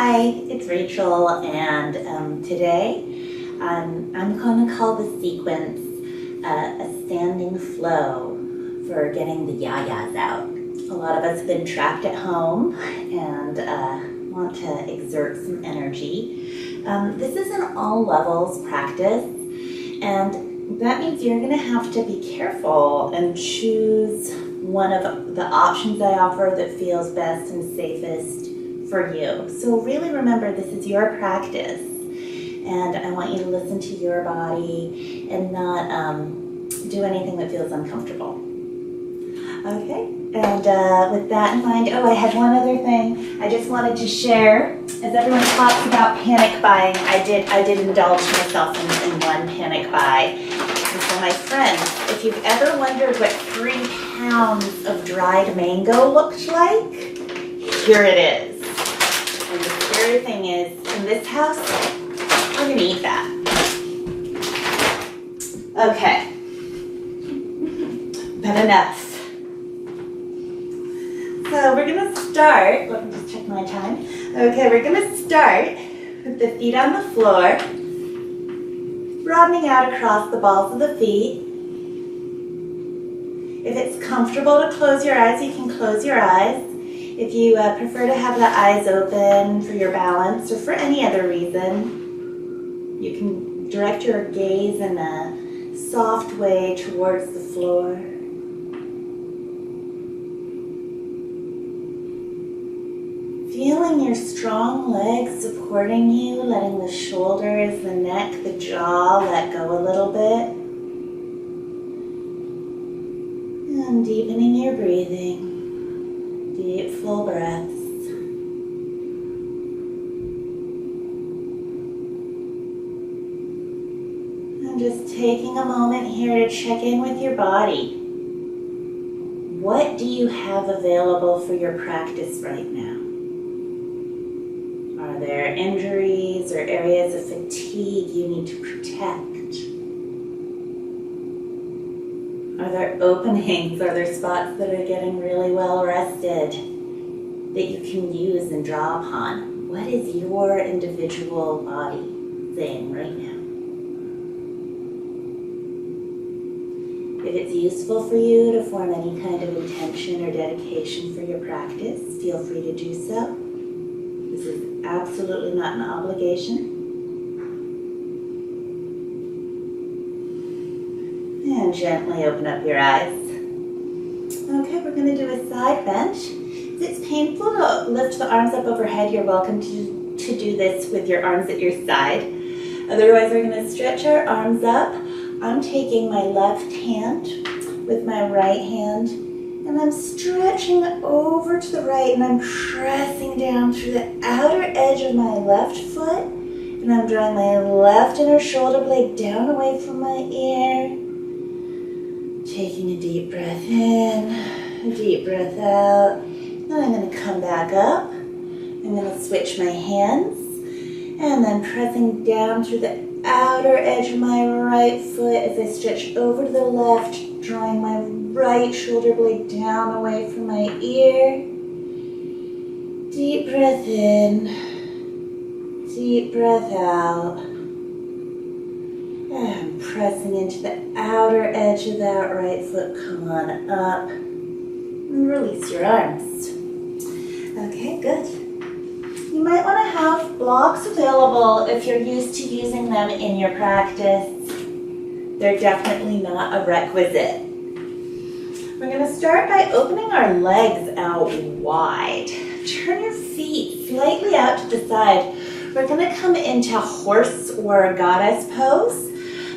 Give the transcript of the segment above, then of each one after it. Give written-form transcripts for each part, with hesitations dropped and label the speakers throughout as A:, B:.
A: Hi, it's Rachel, and today I'm going to call the sequence a standing flow for getting the ya-yas out. A lot of us have been trapped at home and want to exert some energy. This is an all levels practice, and that means you're going to have to be careful and choose one of the options I offer that feels best and safest for you. So really remember, this is your practice, and I want you to listen to your body and not do anything that feels uncomfortable. Okay, and with that in mind, I had one other thing I just wanted to share. As everyone talks about panic buying, I did indulge myself in one panic buy. And so my friends, if you've ever wondered what 3 pounds of dried mango looked like, here it is. And the scary thing is, in this house, we're gonna eat that. Okay, but enough. So we're gonna start, let me just check my time. Okay, we're gonna start with the feet on the floor, broadening out across the balls of the feet. If it's comfortable to close your eyes, you can close your eyes. If you prefer to have the eyes open for your balance or for any other reason, you can direct your gaze in a soft way towards the floor. Feeling your strong legs supporting you, letting the shoulders, the neck, the jaw let go a little bit. And deepening your breathing. Deep, full breaths. And just taking a moment here to check in with your body. What do you have available for your practice right now? Are there injuries or areas of fatigue you need to protect? Are there openings? Are there spots that are getting really well rested that you can use and draw upon? What is your individual body saying right now? If it's useful for you to form any kind of intention or dedication for your practice, feel free to do so. This is absolutely not an obligation. And gently open up your eyes. Okay, we're going to do a side bench. If it's painful to lift the arms up overhead, you're welcome to do this with your arms at your side. Otherwise, we're going to stretch our arms up. I'm taking my left hand with my right hand, and I'm stretching over to the right, and I'm pressing down through the outer edge of my left foot, and I'm drawing my left inner shoulder blade down away from my ear. Taking a deep breath in, a deep breath out. Then I'm going to come back up. I'm going to switch my hands, and then pressing down through the outer edge of my right foot as I stretch over to the left, drawing my right shoulder blade down away from my ear. Deep breath in, deep breath out. And pressing into the outer edge of that right foot. Come on up. And release your arms. Okay, good. You might want to have blocks available if you're used to using them in your practice. They're definitely not a requisite. We're going to start by opening our legs out wide. Turn your feet slightly out to the side. We're going to come into horse or goddess pose.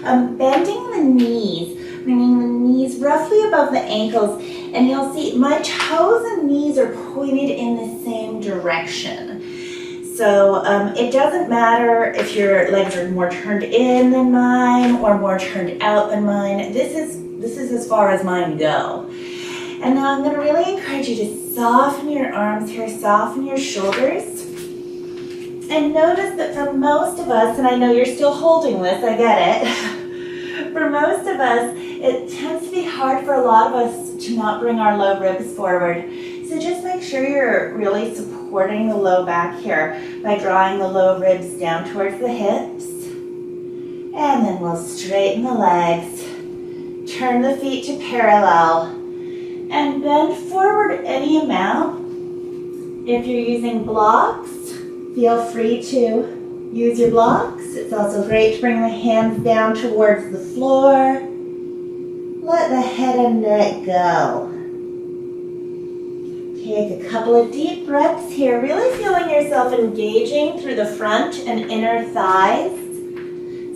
A: Bending the knees, bringing the knees roughly above the ankles, and you'll see my toes and knees are pointed in the same direction. So it doesn't matter if your legs are more turned in than mine or more turned out than mine. This is as far as mine go. And now I'm going to really encourage you to soften your arms here, soften your shoulders. And notice that for most of us, and I know you're still holding this, I get it. For most of us, it tends to be hard for a lot of us to not bring our low ribs forward. So just make sure you're really supporting supporting the low back here by drawing the low ribs down towards the hips. And then we'll straighten the legs, turn the feet to parallel, and bend forward any amount. If you're using blocks, feel free to use your blocks. It's also great to bring the hands down towards the floor. Let the head and neck go. Take a couple of deep breaths here, really feeling yourself engaging through the front and inner thighs.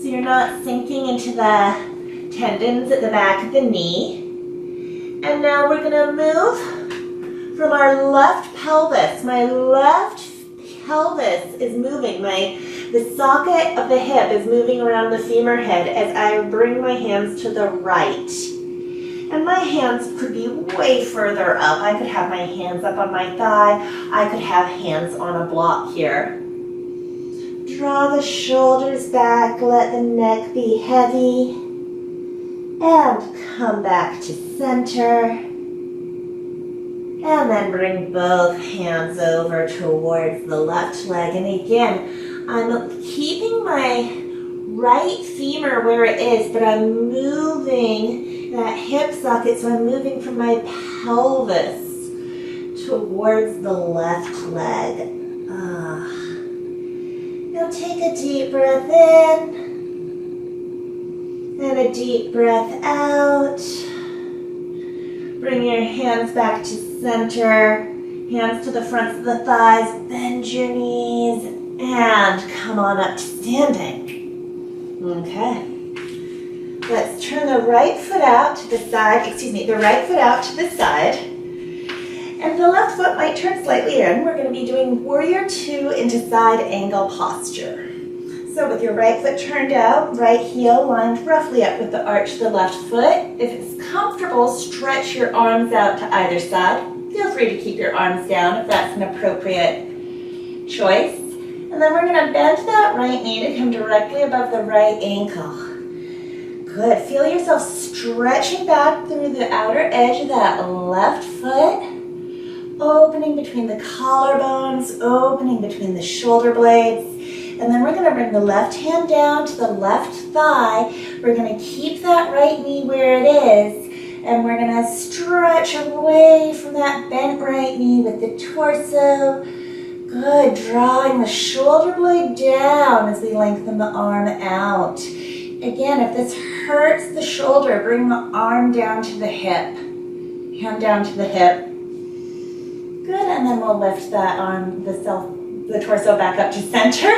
A: So you're not sinking into the tendons at the back of the knee. And now we're gonna move from our left pelvis. My left pelvis is moving. The socket of the hip is moving around the femur head as I bring my hands to the right. And my hands could be way further up. I could have my hands up on my thigh. I could have hands on a block here. Draw the shoulders back, let the neck be heavy. And come back to center. And then bring both hands over towards the left leg. And again, I'm keeping my right femur where it is, but I'm moving that hip socket, so I'm moving from my pelvis towards the left leg. Now take a deep breath in and a deep breath out. Bring your hands back to center, hands to the fronts of the thighs, bend your knees, and come on up to standing. Okay. Let's turn the right foot out to the side, the right foot out to the side. And the left foot might turn slightly in. We're going to be doing warrior two into side angle posture. So with your right foot turned out, right heel lined roughly up with the arch of the left foot. If it's comfortable, stretch your arms out to either side. Feel free to keep your arms down if that's an appropriate choice. And then we're going to bend that right knee to come directly above the right ankle. Good. Feel yourself stretching back through the outer edge of that left foot, opening between the collarbones, opening between the shoulder blades. And then we're going to bring the left hand down to the left thigh. We're going to keep that right knee where it is, and we're going to stretch away from that bent right knee with the torso. Good, drawing the shoulder blade down as we lengthen the arm out. Again, if this hurts the shoulder, bring the arm down to the hip. Hand down to the hip. Good, and then we'll lift that arm, the torso back up to center.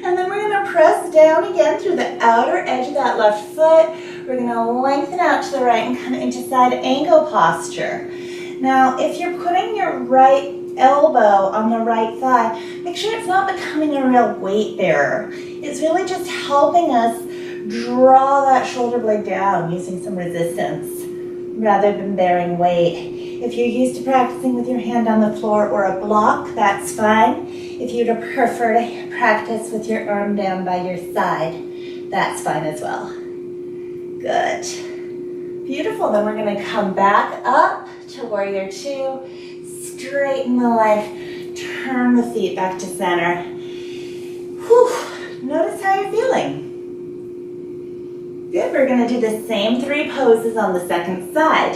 A: And then we're going to press down again through the outer edge of that left foot. We're going to lengthen out to the right and come into side angle posture. Now, if you're putting your right elbow on the right thigh, make sure it's not becoming a real weight bearer. It's really just helping us draw that shoulder blade down using some resistance rather than bearing weight. If you're used to practicing with your hand on the floor or a block, that's fine. If you'd prefer to practice with your arm down by your side, that's fine as well. Good. Beautiful. Then we're going to come back up to warrior two. Straighten the leg, turn the feet back to center. Whew. Notice how you're feeling. Good, we're going to do the same three poses on the second side.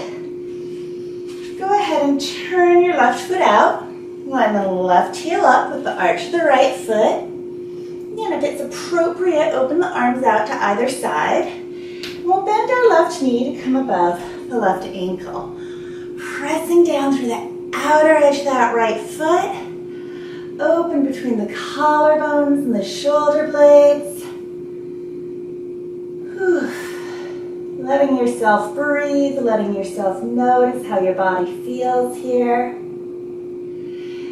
A: Go ahead and turn your left foot out. Line the left heel up with the arch of the right foot. And if it's appropriate, open the arms out to either side. We'll bend our left knee to come above the left ankle. Pressing down through the outer edge of that right foot, open between the collarbones and the shoulder blades. Whew. Letting yourself breathe, letting yourself notice how your body feels here.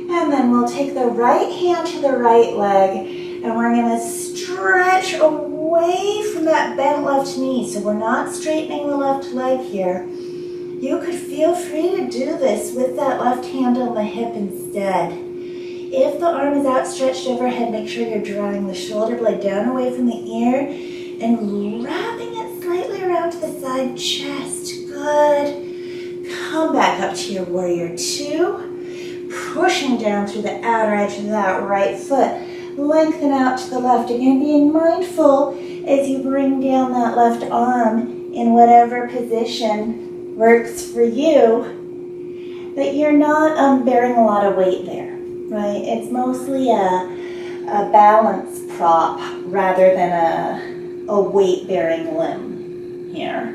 A: And then we'll take the right hand to the right leg, and we're going to stretch away from that bent left knee. So we're not straightening the left leg here. You could feel free to do this with that left hand on the hip instead. If the arm is outstretched overhead, make sure you're drawing the shoulder blade down away from the ear and wrapping it slightly around to the side chest. Good. Come back up to your warrior two. pushing down through the outer edge of that right foot. Lengthen out to the left. Again, being mindful as you bring down that left arm in whatever position works for you, that you're not bearing a lot of weight there, right? It's mostly a balance prop rather than a weight-bearing limb here.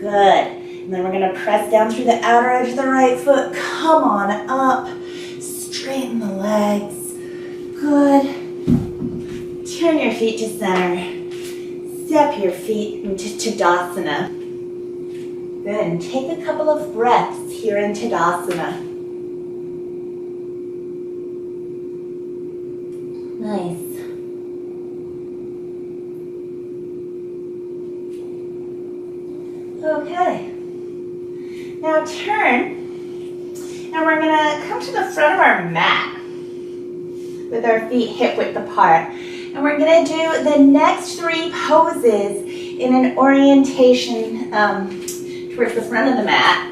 A: Good. And then we're going to press down through the outer edge of the right foot. Come on up. Straighten the legs. Good. Turn your feet to center. Step your feet into Tadasana. Good. And take a couple of breaths here in Tadasana. Nice. Okay. Now turn, and we're going to come to the front of our mat with our feet hip width apart. And we're going to do the next 3 poses in an orientation towards the front of the mat.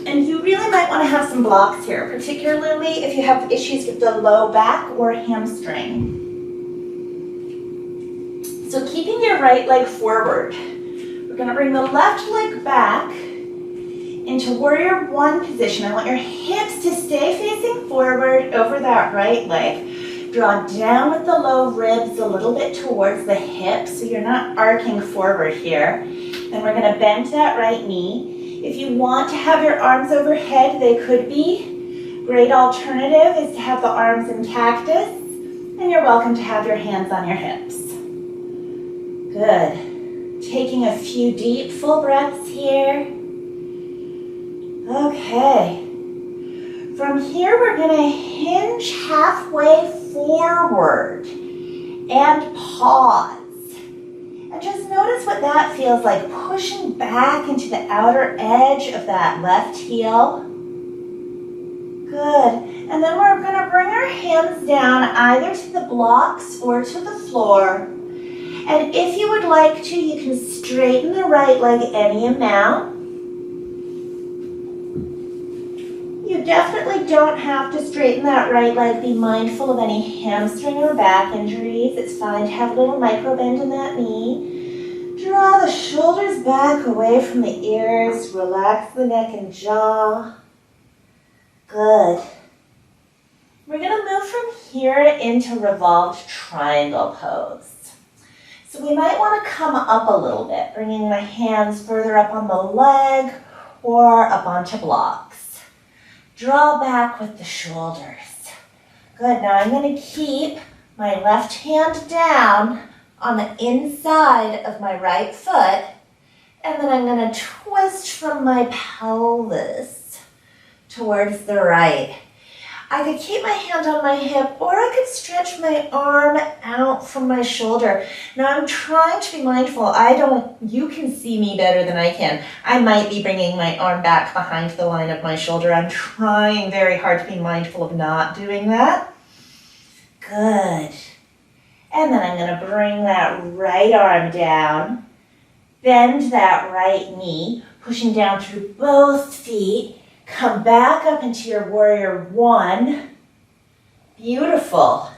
A: And you really might want to have some blocks here, particularly if you have issues with the low back or hamstring. So keeping your right leg forward, we're going to bring the left leg back into warrior 1 position. I want your hips to stay facing forward over that right leg. Draw down with the low ribs a little bit towards the hips so you're not arcing forward here. Then we're going to bend that right knee. If you want to have your arms overhead, they could be. Great alternative is to have the arms in cactus, and you're welcome to have your hands on your hips. Good. Taking a few deep, full breaths here. Okay. From here, we're going to hinge halfway forward and pause. And just notice what that feels like, pushing back into the outer edge of that left heel. Good. And then we're going to bring our hands down either to the blocks or to the floor. And if you would like to, you can straighten the right leg any amount. You definitely don't have to straighten that right leg. Be mindful of any hamstring or back injuries. It's fine to have a little micro bend in that knee. Draw the shoulders back away from the ears. Relax the neck and jaw. Good. We're going to move from here into revolved triangle pose. So we might want to come up a little bit, bringing the hands further up on the leg or up onto blocks. Draw back with the shoulders. Good. Now I'm going to keep my left hand down on the inside of my right foot, and then I'm going to twist from my pelvis towards the right. I could keep my hand on my hip, or I could stretch my arm out from my shoulder. Now I'm trying to be mindful. You can see me better than I can. I might be bringing my arm back behind the line of my shoulder. I'm trying very hard to be mindful of not doing that. Good. And then I'm going to bring that right arm down, bend that right knee, pushing down through both feet. Come back up into your warrior 1. Beautiful.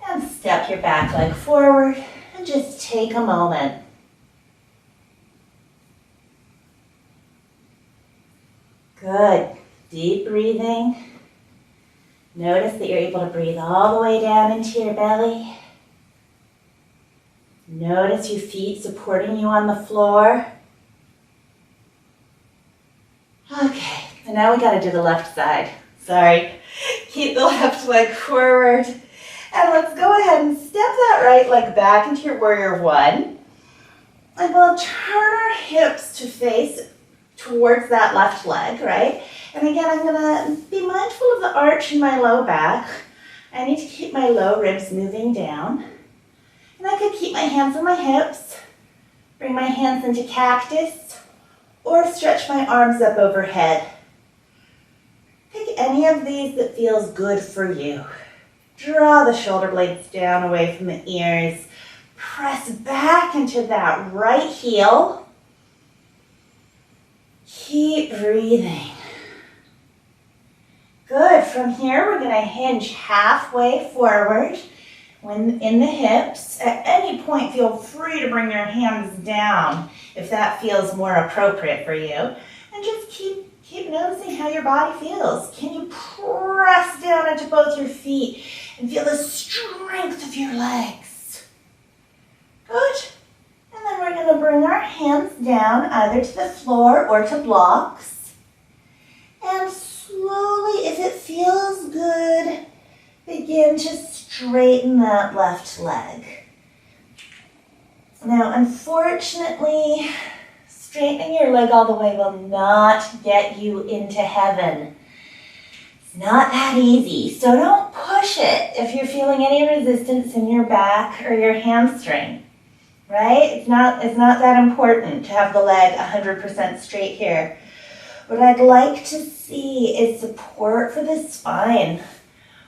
A: And step your back leg forward and just take a moment. Good. Deep breathing. Notice that you're able to breathe all the way down into your belly. Notice your feet supporting you on the floor. Okay, and now we got to do the left side. Sorry. Keep the left leg forward. And let's go ahead and step that right leg back into your warrior 1. And we'll turn our hips to face towards that left leg, right? And again, I'm going to be mindful of the arch in my low back. I need to keep my low ribs moving down. And I could keep my hands on my hips, bring my hands into cactus, or stretch my arms up overhead. Pick any of these that feels good for you. Draw the shoulder blades down away from the ears. Press back into that right heel. Keep breathing. Good. From here, we're going to hinge halfway forward when in the hips. At any point, feel free to bring your hands down if that feels more appropriate for you. And just keep noticing how your body feels. Can you press down into both your feet and feel the strength of your legs? Good. And then we're going to bring our hands down either to the floor or to blocks. And slowly, if it feels good, begin to straighten that left leg. Now, unfortunately, straightening your leg all the way will not get you into heaven. It's not that easy, so don't push it if you're feeling any resistance in your back or your hamstring, right? It's not that important to have the leg 100% straight here. What I'd like to see is support for the spine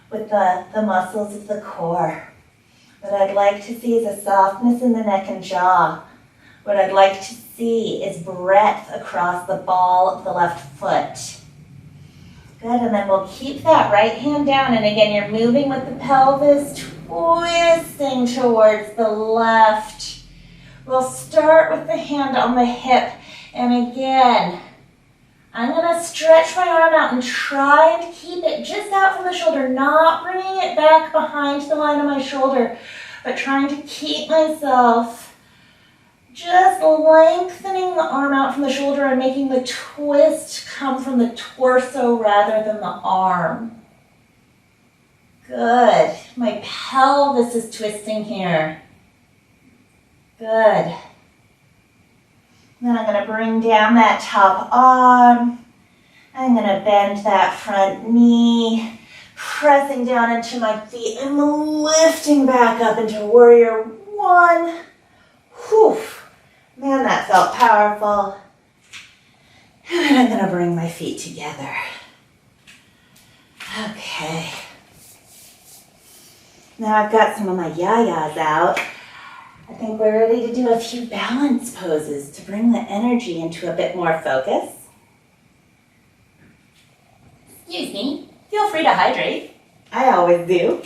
A: with the muscles of the core. What I'd like to see is a softness in the neck and jaw. What I'd like to see is breadth across the ball of the left foot. Good, and then we'll keep that right hand down. And again, you're moving with the pelvis, twisting towards the left. We'll start with the hand on the hip. And again, I'm going to stretch my arm out and try and keep it just out from the shoulder, not bringing it back behind the line of my shoulder, but trying to keep myself just lengthening the arm out from the shoulder and making the twist come from the torso rather than the arm. Good. My pelvis is twisting here. Good. Then I'm going to bring down that top arm. I'm going to bend that front knee, pressing down into my feet and lifting back up into warrior one. Whew. Man, that felt powerful. And then I'm going to bring my feet together. Okay. Now I've got some of my ya-yas out. I think we're ready to do a few balance poses to bring the energy into a bit more focus. Excuse me, feel free to hydrate. I always do.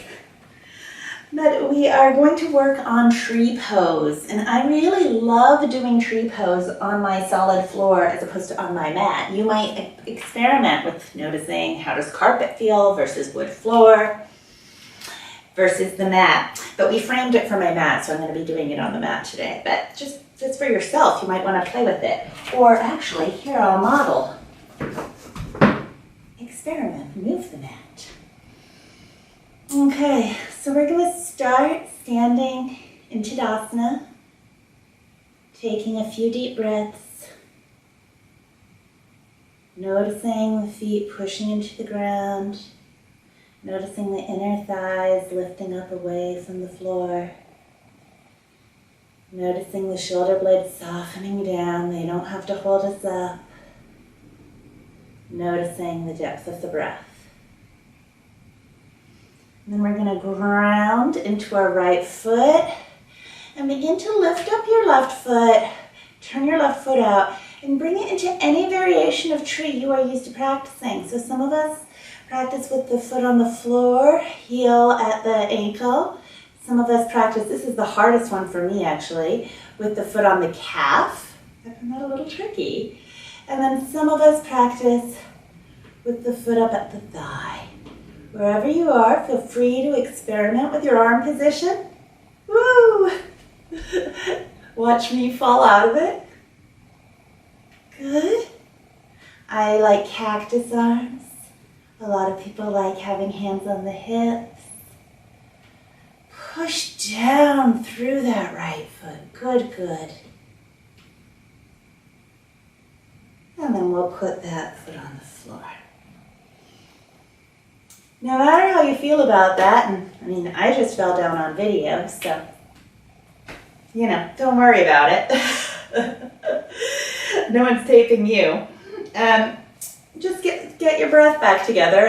A: But we are going to work on tree pose, and I really love doing tree pose on my solid floor as opposed to on my mat. You might experiment with noticing how does carpet feel versus wood floor versus the mat. But we framed it for my mat, so I'm going to be doing it on the mat today. But just for yourself, you might want to play with it. Or actually, here I'll model. Experiment, move the mat. Okay, so we're going to start standing in Tadasana, taking a few deep breaths, noticing the feet pushing into the ground, noticing the inner thighs lifting up away from the floor. Noticing the shoulder blades softening down. They don't have to hold us up. Noticing the depth of the breath. And then we're going to ground into our right foot and begin to lift up your left foot. Turn your left foot out and bring it into any variation of tree you are used to practicing. So some of us practice with the foot on the floor, heel at the ankle. Some of us practice, this is the hardest one for me actually, with the foot on the calf. I found that a little tricky. And then some of us practice with the foot up at the thigh. Wherever you are, feel free to experiment with your arm position. Woo! Watch me fall out of it. Good. I like cactus arms. A lot of people like having hands on the hips. Push down through that right foot. Good, good. And then we'll put that foot on the floor. No matter how you feel about that, and I mean, I just fell down on video, so, you know, don't worry about it. No one's taping you. Just get your breath back together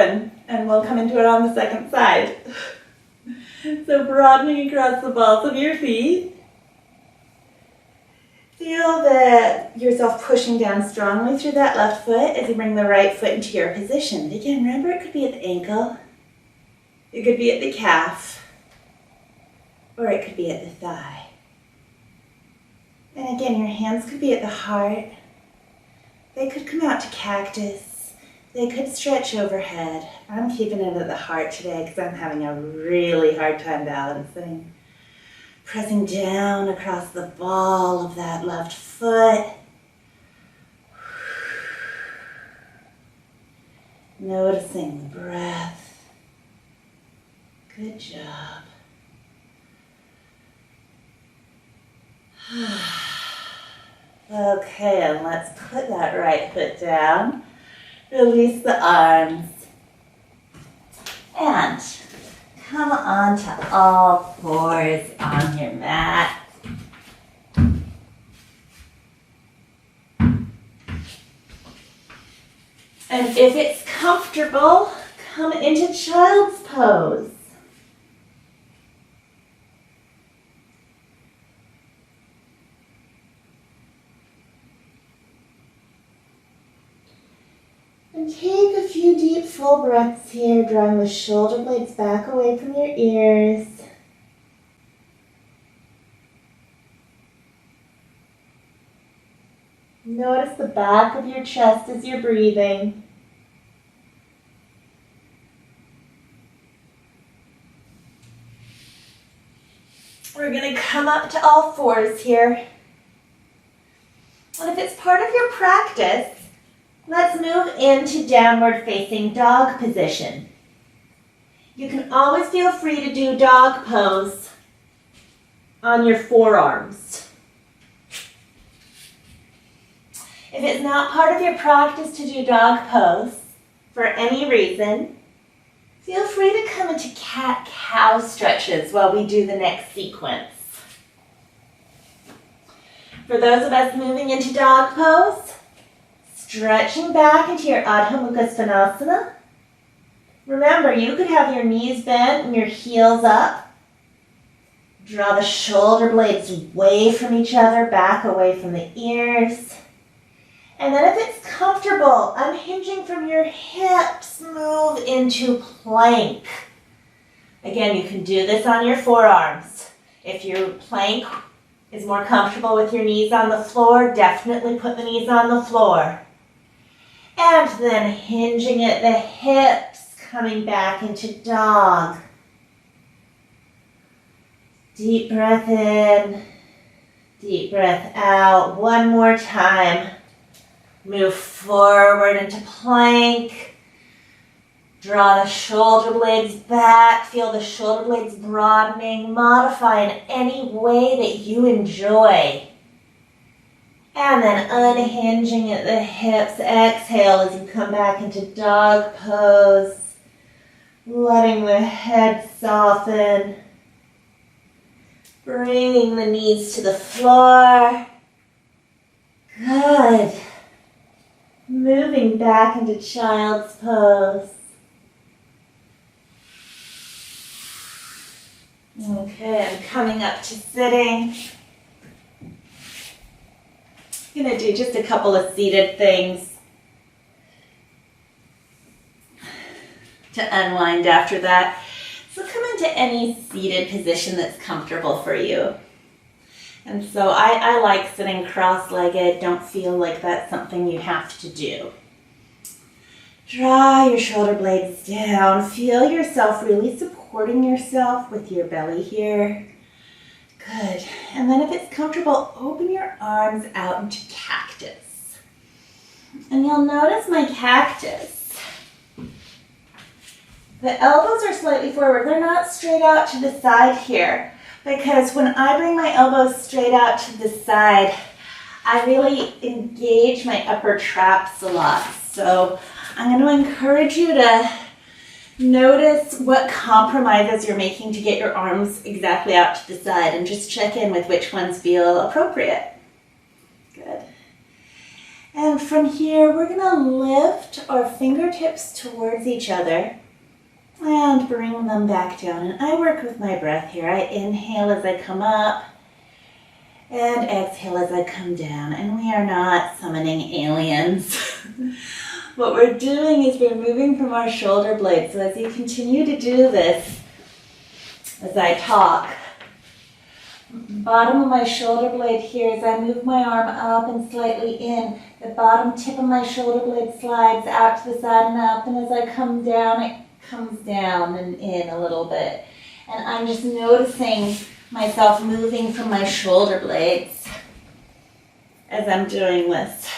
A: and we'll come into it on the second side. So broadening across the balls of your feet. Feel yourself pushing down strongly through that left foot as you bring the right foot into your position. Again, remember it could be at the ankle, it could be at the calf, or it could be at the thigh. And again, your hands could be at the heart. They could come out to cactus. They could stretch overhead. I'm keeping it at the heart today because I'm having a really hard time balancing. Pressing down across the ball of that left foot. Noticing the breath. Good job. Okay, and let's put that right foot down. Release the arms. And come on to all fours on your mat. And if it's comfortable, come into child's pose. And take a few deep, full breaths here, drawing the shoulder blades back away from your ears. Notice the back of your chest as you're breathing. We're going to come up to all fours here. And if it's part of your practice, let's move into downward facing dog position. You can always feel free to do dog pose on your forearms. If it's not part of your practice to do dog pose for any reason, feel free to come into cat-cow stretches while we do the next sequence. For those of us moving into dog pose, stretching back into your Adho Mukha Svanasana. Remember, you could have your knees bent and your heels up. Draw the shoulder blades away from each other, back away from the ears. And then if it's comfortable, unhinging from your hips, move into plank. Again, you can do this on your forearms. If your plank is more comfortable with your knees on the floor, definitely put the knees on the floor. And then hinging at the hips, coming back into dog. Deep breath in, deep breath out. One more time. Move forward into plank. Draw the shoulder blades back. Feel the shoulder blades broadening. Modify in any way that you enjoy. And then unhinging at the hips. Exhale as you come back into dog pose. Letting the head soften. Bringing the knees to the floor. Good. Moving back into child's pose. Okay, I'm coming up to sitting. I'm going to do just a couple of seated things to unwind after that. So come into any seated position that's comfortable for you. And so I like sitting cross-legged. Don't feel like that's something you have to do. Draw your shoulder blades down. Feel yourself really supporting yourself with your belly here. Good. And then if it's comfortable, open your arms out into cactus. And you'll notice my cactus. The elbows are slightly forward. They're not straight out to the side here. Because when I bring my elbows straight out to the side, I really engage my upper traps a lot. So I'm going to encourage you to notice what compromises you're making to get your arms exactly out to the side and just check in with which ones feel appropriate. Good. And from here, we're going to lift our fingertips towards each other. And bring them back down. And I work with my breath here. I inhale as I come up. And exhale as I come down. And we are not summoning aliens. What we're doing is we're moving from our shoulder blades. So as you continue to do this, as I talk, bottom of my shoulder blade here, as I move my arm up and slightly in, the bottom tip of my shoulder blade slides out to the side and up, and as I come down, it comes down and in a little bit. And I'm just noticing myself moving from my shoulder blades as I'm doing this.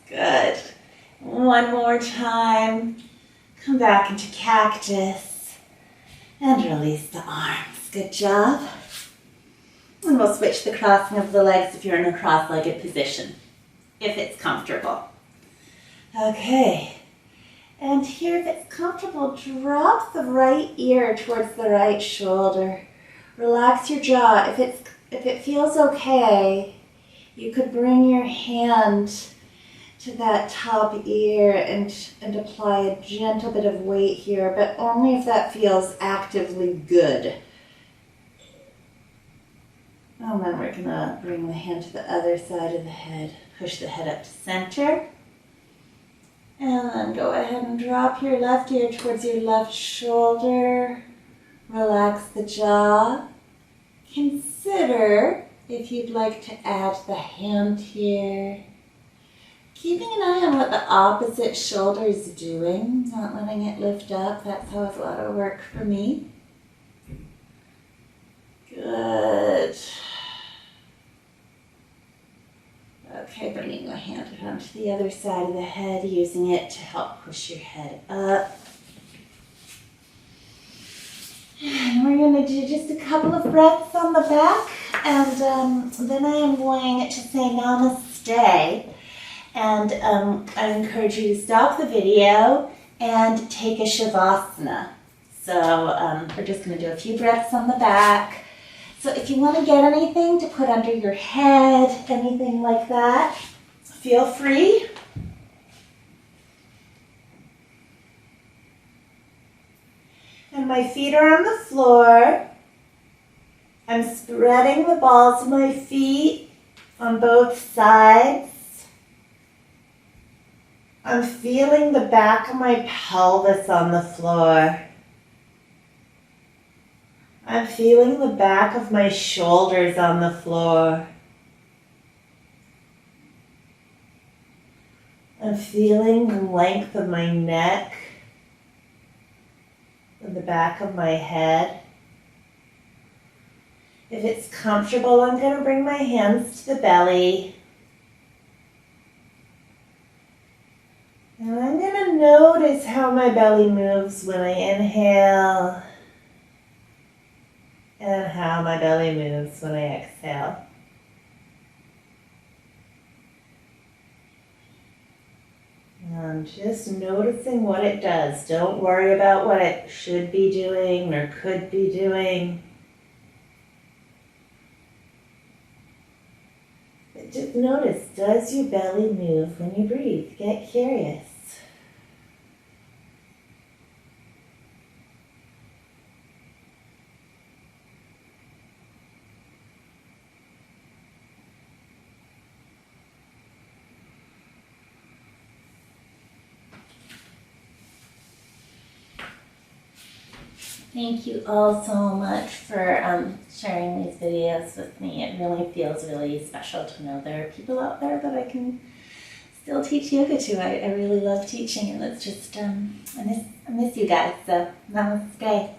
A: Good. One more time. Come back into cactus and release the arms. Good job. And we'll switch the crossing of the legs if you're in a cross-legged position, if it's comfortable. Okay. And here, if it's comfortable, drop the right ear towards the right shoulder. Relax your jaw. If it feels okay, you could bring your hand to that top ear and apply a gentle bit of weight here, but only if that feels actively good. And then we're gonna bring the hand to the other side of the head. Push the head up to center. And then go ahead and drop your left ear towards your left shoulder. Relax the jaw. Consider if you'd like to add the hand here. Keeping an eye on what the opposite shoulder is doing, not letting it lift up. That's always a lot of work for me. Good. Okay, bringing your hand onto the other side of the head, using it to help push your head up. And we're going to do just a couple of breaths on the back, and then I am going to say namaste. And I encourage you to stop the video and take a shavasana. So we're just going to do a few breaths on the back. So if you want to get anything to put under your head, anything like that, feel free. And my feet are on the floor. I'm spreading the balls of my feet on both sides. I'm feeling the back of my pelvis on the floor. I'm feeling the back of my shoulders on the floor. I'm feeling the length of my neck and the back of my head. If it's comfortable, I'm going to bring my hands to the belly. And I'm going to notice how my belly moves when I inhale and how my belly moves when I exhale. And just noticing what it does. Don't worry about what it should be doing or could be doing. But just notice, does your belly move when you breathe? Get curious. Thank you all so much for sharing these videos with me. It really feels really special to know there are people out there that I can still teach yoga to. I really love teaching, and it's just, I miss you guys, so namaste.